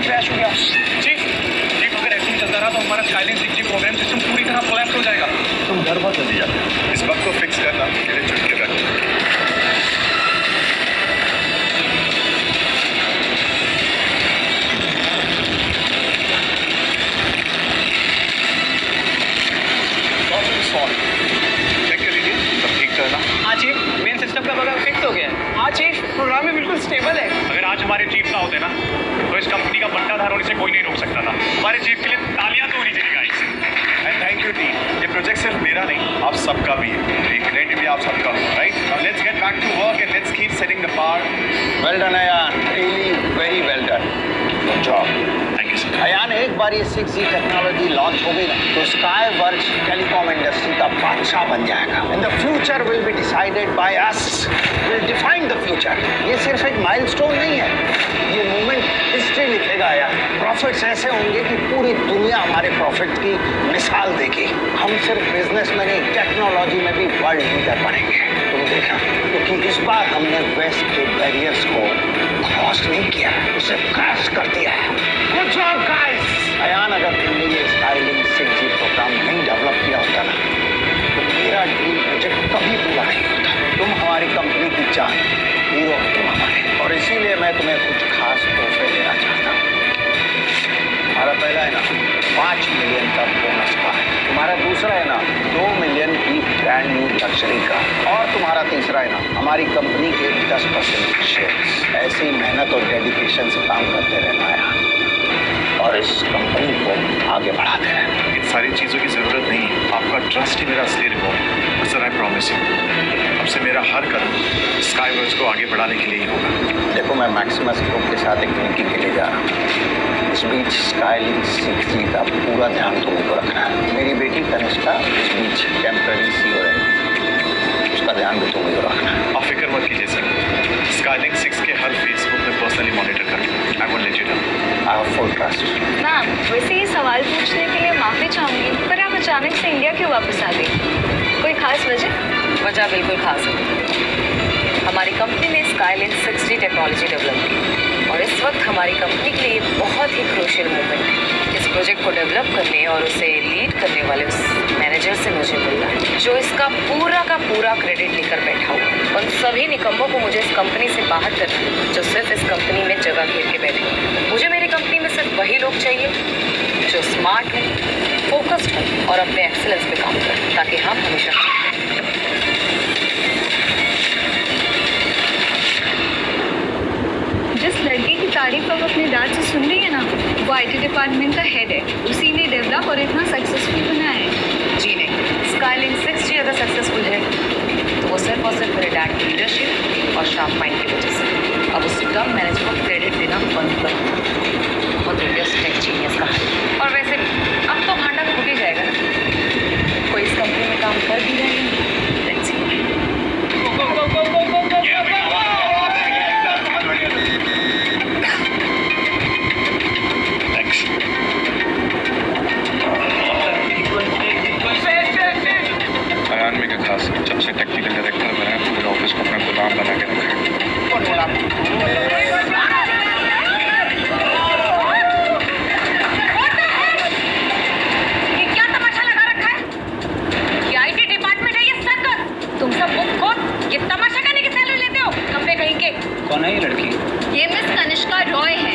में क्रैश हो गया। चीफ अगर ऐसे ही चलता रहा तो हमारा स्काईलाइन 6G प्रोग्राम सिस्टम पूरी तरह कोलैप्स हो जाएगा। तुम घर बहुत जल्दी जाते हो, इस वक्त को फिक्स करना मेरे चुटकी रख। हाँ चीफ, मेन सिस्टम का बग फिक्स हो गया है। हाँ चीफ, प्रोग्राम में बिल्कुल स्टेबल है। अगर आज हमारे चीफ ना होते ना तो इस कंपनी का बंटाधार होने से कोई नहीं रोक सकता था। हमारे चीफ के लिए तालियां तो होनी चाहिए guys. And thank you team. ये प्रोजेक्ट सिर्फ मेरा नहीं, आप सबका भी है। ये क्रेडिट भी आप सबका हो, right? Now let's get back to work and let's keep setting the bar. Well done Ayaan, really very well done, good job. Thank you sir. Ayaan, एक बार ये 6G टेक्नोलॉजी लॉन्च हो गई ना तो स्काई वर्क्स टेलीकॉम इंडस्ट्री का बादशाह बन जाएगा। And the future will be decided by us, will define the future. ये सिर्फ एक माइलस्टोन नहीं है, ये मूवमेंट हिस्ट्री लिखेगा यार। प्रॉफिट्स ऐसे होंगे कि पूरी दुनिया हमारे प्रॉफिट की मिसाल देगी। हम सिर्फ बिजनेस में नहीं, टेक्नोलॉजी में भी वर्ल्ड लीडर बनेंगे। तुम देखना, क्योंकि इस बार हमने वेस्ट के बैरियर्स को क्रॉस नहीं किया, उसे क्रैश कर दिया है। Good job guys. अयान, अगर तुमने ये स्काईलिंक 6G प्रोग्राम नहीं डेवलप किया होता ना तो मेरा ड्रीम प्रोजेक्ट कभी पूरा नहीं होता। तुम हमारी कंपनी की जान, हीरो हो तुम हमारे, और इसीलिए मैं तुम्हें कुछ खास तोहफे देना चाहता हूँ। हमारा पहला है ना 5 मिलियन का बोनस का, तुम्हारा दूसरा है ना 2 मिलियन की ब्रांड न्यू लग्जरी का, और तुम्हारा तीसरा है ना हमारी कंपनी के 10% शेयर्स। ऐसी मेहनत और डेडिकेशन से काम करते रहना है और इस कंपनी को आगे बढ़ाते रहना। इन सारी चीज़ों की ज़रूरत नहीं है, आपका ट्रस्ट ही मेरा असली reward. Sir I promise you, अब से मेरा हर कदम स्काईवर्क्स को आगे बढ़ाने के लिए ही होगा। देखो, मैं मैक्सिमस ग्रुप के साथ एक मीटिंग के लिए जा रहा हूँ। इस बीच स्काईलिंक 6G का पूरा ध्यान तुम्हें को रखना है। मेरी बेटी कनिष्का इस बीच टेम्पररी CEO है, उसका ध्यान भी तुम्हें को रखना है। आप फिक्र मत कीजिए सर, स्काईलिंक 6 के हर फेज को मैं पर्सनली मॉनिटर करूँगा। I won't let you down. I have full trust. Ma'am, वैसे ये सवाल पूछने के लिए माफ़ी चाहूँगी, पर आप अचानक से इंडिया क्यों वापस आ गई? कोई खास वजह? वजह बिल्कुल खास है। हमारी कंपनी ने स्काईलाइन 6G टेक्नोलॉजी डेवलप की और इस वक्त हमारी कंपनी के लिए बहुत ही क्रूशियल मोमेंट है। इस प्रोजेक्ट को डेवलप करने और उसे लीड करने वाले उस मैनेजर से मुझे मिलना है जो इसका पूरा का पूरा क्रेडिट लेकर बैठा हुआ। उन सभी निकम्मों को मुझे इस कंपनी से बाहर करना है जो सिर्फ इस कंपनी में जगह घेर के बैठे। मुझे मेरी कंपनी में सिर्फ वही लोग चाहिए जो स्मार्ट हैं, फोकस्ड हैं और अपने एक्सीलेंस पे काम करें, ताकि हम हमेशा जिस लड़के की तारीफ आप अपने डैड से सुन रही है ना, वो IT डिपार्टमेंट का हेड है। उसी ने डेवलप और इतना सक्सेसफुल बनाया है। जी नहीं, स्काईलाइन 6G अगर सक्सेसफुल है तो वो सिर्फ और सिर्फ मेरे डैड की लीडरशिप और शार्प माइंड की वजह से। अब उस डम मैनेजर को क्रेडिट देना बंद कर, वो ग्रेटेस्ट टेक जीनियस का है। और वैसे अब तो भांडा तो फूट ही जाएगा ना, कोई इस कंपनी में काम कर भी रहे हैं। Let's see. अयान में क्या खास, जब से टेक्निकल डायरेक्टर बना है पूरे ऑफिस को अपना गुलाम बना के रखा है। ये क्या तमाशा लगा रखा है? ये IT डिपार्टमेंट है, ये सर्कस। तुम सब बुक खोल, ये तमाशा करने की सैलरी लेते हो? कपड़े कहीं के। कौन है ये लड़की? ये मिस कनिष्का रॉय है।